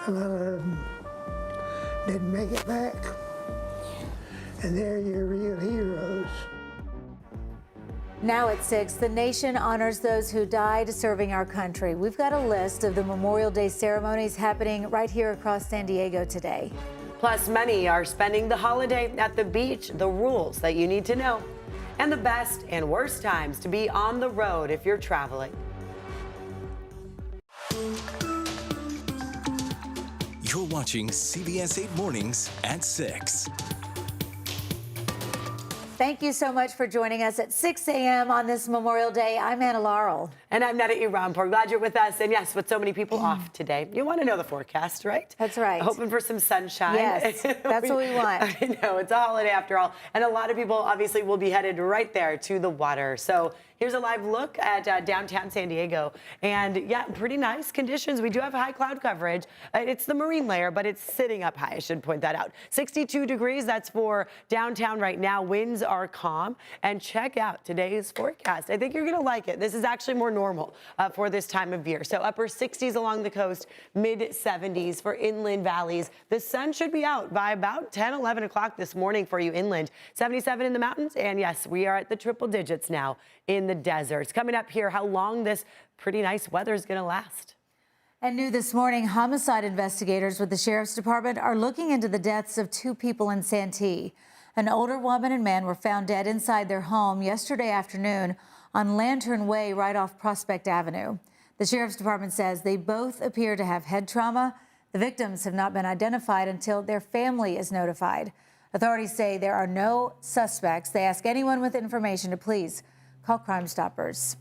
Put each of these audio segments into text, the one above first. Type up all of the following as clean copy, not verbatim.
A lot of them didn't make it back. And they're your real heroes. Now at 6, the nation honors those who died serving our country. We've got a list of the Memorial Day ceremonies happening right here across San Diego today. Plus, many are spending the holiday at the beach, the rules that you need to know, and the best and worst times to be on the road if you're traveling. You're watching CBS 8 Mornings at 6. Thank you so much for joining us at 6 a.m. on this Memorial Day. I'm Anna Laurel. And I'm Netta Iranpour. Glad you're with us. And yes, with so many people off today, you want to know the forecast, right? That's right. Hoping for some sunshine. Yes, that's what we want. I know, it's a holiday after all. And a lot of people obviously will be headed right there to the water. So here's a live look at downtown San Diego. And yeah, pretty nice conditions. We do have high cloud coverage. It's the marine layer, but it's sitting up high. I should point that out. 62 degrees, that's for downtown right now. Winds are calm. And check out today's forecast. I think you're going to like it. This is actually more normal for this time of year. So upper 60s along the coast, mid 70s for inland valleys. The sun should be out by about 10, 11 o'clock this morning for you inland. 77 in the mountains. And yes, we are at the triple digits now in the deserts. Coming up here, how long this pretty nice weather is going to last. And new this morning, homicide investigators with the Sheriff's Department are looking into the deaths of 2 people in Santi. An older woman and man were found dead inside their home yesterday afternoon on Lantern Way right off Prospect Avenue. The Sheriff's Department says they both appear to have head trauma. The victims have not been identified until their family is notified. Authorities say there are no suspects. They ask anyone with information to please call Crime Stoppers.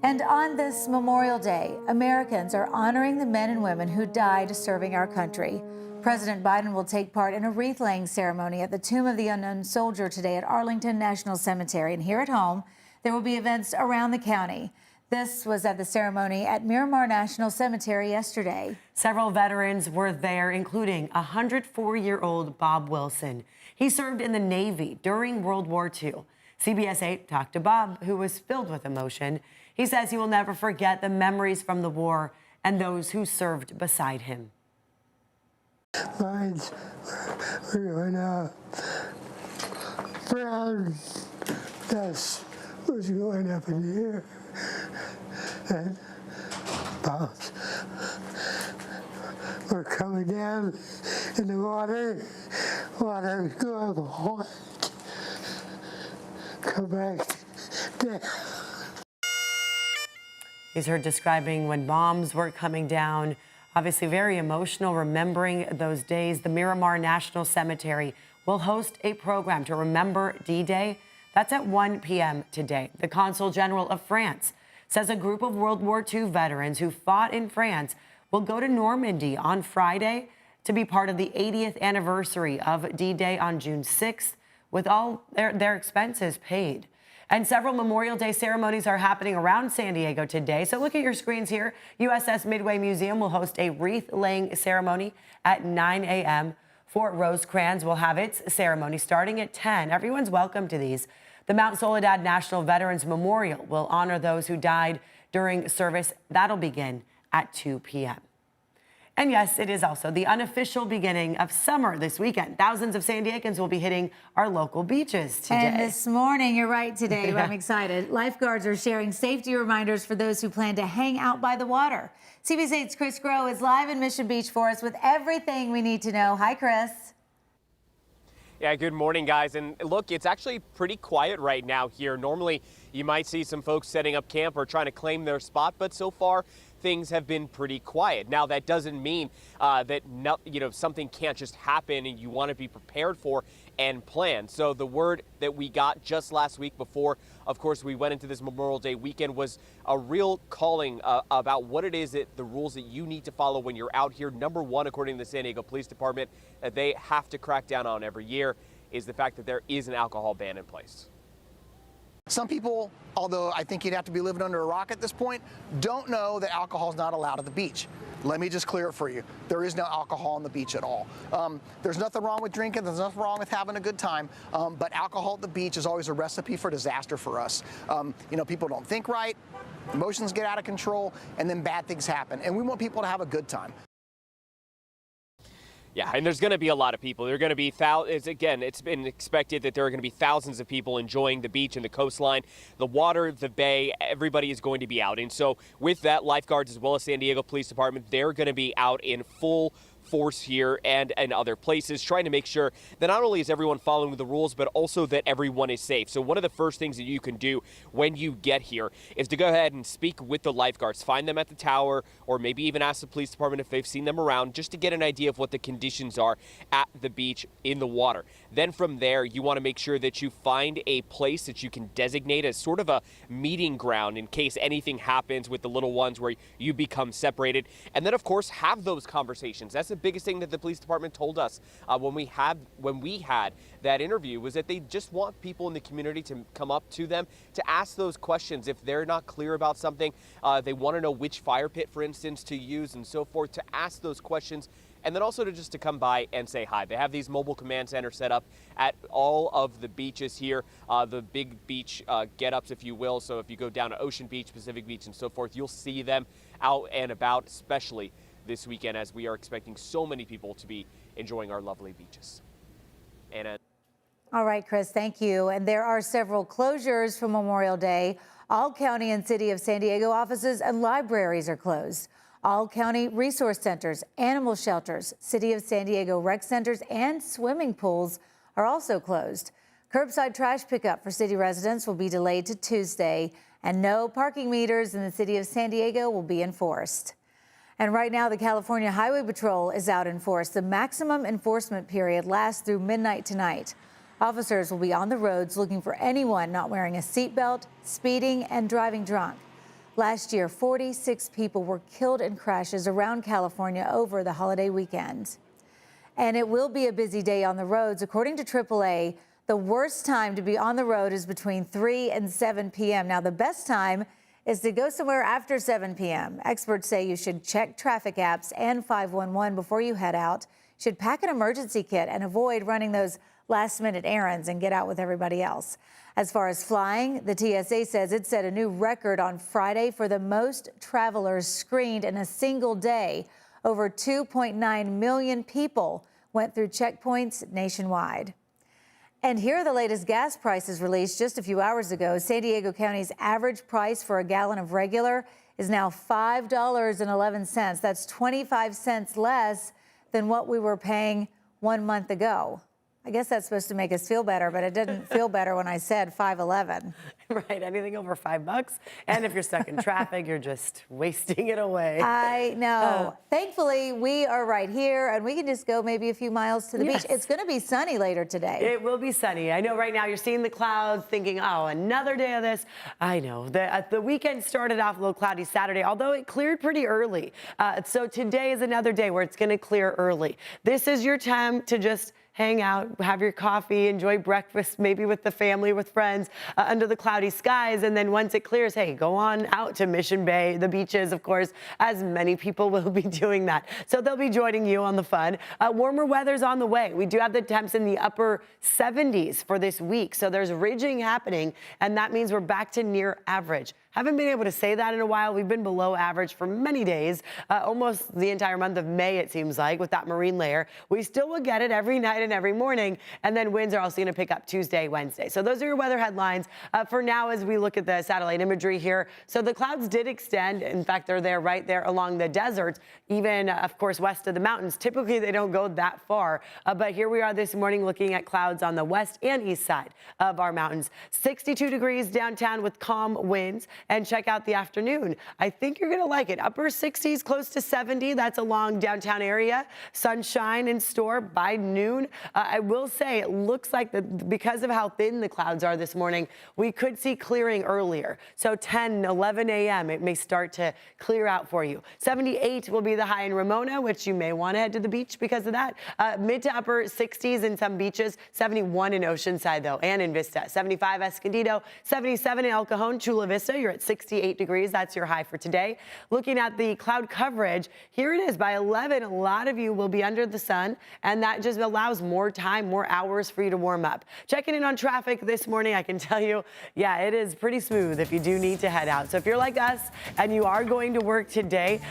And on this Memorial Day, Americans are honoring the men and women who died serving our country. President Biden will take part in a wreath-laying ceremony at the Tomb of the Unknown Soldier today at Arlington National Cemetery. And here at home, there will be events around the county. This was at the ceremony at Miramar National Cemetery yesterday. Several veterans were there, including 104-year-old Bob Wilson. He served in the Navy during World War II. CBS 8 talked to Bob, who was filled with emotion. He says he will never forget the memories from the war and those who served beside him. Mines were going out. Brown dust was going up in the air. And bombs were coming down in the water. Water was going hot. Come back down. He's heard describing when bombs were coming down. Obviously very emotional, remembering those days. The Miramar National Cemetery will host a program to remember D-Day. That's at 1 p.m. today. The Consul General of France says a group of World War II veterans who fought in France will go to Normandy on Friday to be part of the 80th anniversary of D-Day on June 6th, with all their expenses paid. And several Memorial Day ceremonies are happening around San Diego today. So look at your screens here. USS Midway Museum will host a wreath-laying ceremony at 9 a.m. Fort Rosecrans will have its ceremony starting at 10. Everyone's welcome to these. The Mount Soledad National Veterans Memorial will honor those who died during service. That'll begin at 2 p.m. And yes, it is also the unofficial beginning of summer this weekend. Thousands of San Diegans will be hitting our local beaches today. And this morning, you're right today, I'm excited. Lifeguards are sharing safety reminders for those who plan to hang out by the water. CBS 8's Chris Groh is live in Mission Beach for us with everything we need to know. Hi, Chris. Yeah, good morning, guys. And look, it's actually pretty quiet right now here. Normally, you might see some folks setting up camp or trying to claim their spot, but so far, things have been pretty quiet. Now, that doesn't mean that something can't just happen and you want to be prepared for and plan. So the word that we got just last week before, of course, we went into this Memorial Day weekend was a real calling about what it is that the rules that you need to follow when you're out here. Number one, according to the San Diego Police Department, that they have to crack down on every year is the fact that there is an alcohol ban in place. Some people, although I think you'd have to be living under a rock at this point, don't know that alcohol is not allowed at the beach. Let me just clear it for you. There is no alcohol on the beach at all. There's nothing wrong with drinking. There's nothing wrong with having a good time. But alcohol at the beach is always a recipe for disaster for us. People don't think right. Emotions get out of control, and then bad things happen. And we want people to have a good time. Yeah, and there's going to be a lot of people. There are going to be again, it's been expected that there are going to be thousands of people enjoying the beach and the coastline, the water, the bay. Everybody is going to be out. And so with that, lifeguards as well as San Diego Police Department, they're going to be out in full force here and other places, trying to make sure that not only is everyone following the rules, but also that everyone is safe. So one of the first things that you can do when you get here is to go ahead and speak with the lifeguards, find them at the tower, or maybe even ask the police department if they've seen them around, just to get an idea of what the conditions are at the beach in the water. Then from there, you want to make sure that you find a place that you can designate as sort of a meeting ground in case anything happens with the little ones where you become separated. And then, of course, have those conversations. That's the biggest thing that the police department told us when we had that interview, was that they just want people in the community to come up to them to ask those questions. If they're not clear about something, they want to know which fire pit, for instance, to use and so forth, to ask those questions. And then also to come by and say hi. They have these mobile command centers set up at all of the beaches here, the big beach get-ups, if you will. So if you go down to Ocean Beach, Pacific Beach, and so forth, you'll see them out and about, especially this weekend, as we are expecting so many people to be enjoying our lovely beaches. Anna. All right, Chris, thank you. And there are several closures for Memorial Day. All county and city of San Diego offices and libraries are closed. All county resource centers, animal shelters, city of San Diego rec centers, and swimming pools are also closed. Curbside trash pickup for city residents will be delayed to Tuesday, and no parking meters in the city of San Diego will be enforced. And right now, the California Highway Patrol is out in force. The maximum enforcement period lasts through midnight tonight. Officers will be on the roads looking for anyone not wearing a seatbelt, speeding, and driving drunk. Last year, 46 people were killed in crashes around California over the holiday weekend. And it will be a busy day on the roads. According to AAA, the worst time to be on the road is between 3 and 7 p.m. Now, the best time is to go somewhere after 7 p.m. Experts say you should check traffic apps and 511 before you head out. You should pack an emergency kit and avoid running those last-minute errands and get out with everybody else. As far as flying, the TSA says it set a new record on Friday for the most travelers screened in a single day. Over 2.9 million people went through checkpoints nationwide. And here are the latest gas prices released just a few hours ago. San Diego County's average price for a gallon of regular is now $5.11. That's 25 cents less than what we were paying 1 month ago. I guess that's supposed to make us feel better, but it didn't feel better when I said $5.11. Right, anything over $5. And if you're stuck in traffic, you're just wasting it away. I know. Thankfully, we are right here, and we can just go maybe a few miles to the beach. It's going to be sunny later today. It will be sunny. I know right now you're seeing the clouds, thinking, oh, another day of this. I know. The weekend started off a little cloudy Saturday, although it cleared pretty early. So today is another day where it's going to clear early. This is your time to just hang out, have your coffee, enjoy breakfast, maybe with the family, with friends, under the cloudy skies. And then once it clears, hey, go on out to Mission Bay, the beaches, of course, as many people will be doing that. So they'll be joining you on the fun. Warmer weather's on the way. We do have the temps in the upper 70s for this week. So there's ridging happening, and that means we're back to near average. Haven't been able to say that in a while. We've been below average for many days, almost the entire month of May, it seems like, with that marine layer. We still will get it every night and every morning, and then winds are also going to pick up Tuesday, Wednesday. So those are your weather headlines for now as we look at the satellite imagery here. So the clouds did extend. In fact, they're there right there along the desert, even, of course, west of the mountains. Typically, they don't go that far, but here we are this morning looking at clouds on the west and east side of our mountains. 62 degrees downtown with calm winds. And check out the afternoon. I think you're going to like it. Upper 60s, close to 70. That's along downtown area. Sunshine in store by noon. I will say it looks like because of how thin the clouds are this morning, we could see clearing earlier. So 10, 11 a.m. it may start to clear out for you. 78 will be the high in Ramona, which you may want to head to the beach because of that. Mid to upper 60s in some beaches. 71 in Oceanside, though, and in Vista. 75 Escondido. 77 in El Cajon, Chula Vista. Your You're at 68 degrees. That's your high for today. Looking at the cloud coverage, here it is. By 11, a lot of you will be under the sun, and that just allows more time, more hours for you to warm up. Checking in on traffic this morning, I can tell you, yeah, it is pretty smooth if you do need to head out. So if you're like us and you are going to work today,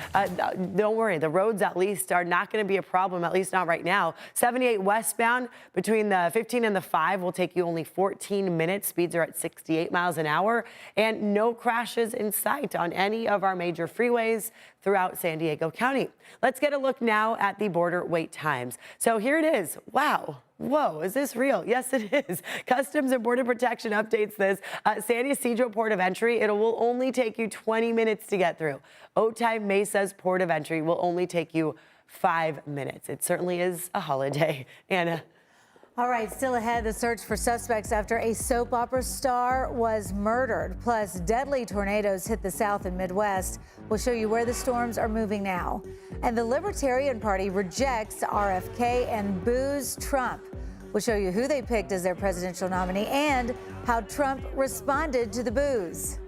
don't worry. The roads at least are not going to be a problem, at least not right now. 78 westbound between the 15 and the 5 will take you only 14 minutes. Speeds are at 68 miles an hour, and no crashes in sight on any of our major freeways throughout San Diego County. Let's get a look now at the border wait times. So here it is. Wow. Whoa, is this real? Yes, it is. Customs and Border Protection updates this. San Ysidro Port of Entry, it will only take you 20 minutes to get through. Otay Mesa's Port of Entry will only take you 5 minutes. It certainly is a holiday. Anna. All right, still ahead, the search for suspects after a soap opera star was murdered. Plus, deadly tornadoes hit the South and Midwest. We'll show you where the storms are moving now. And the Libertarian Party rejects RFK and boos Trump. We'll show you who they picked as their presidential nominee and how Trump responded to the boos.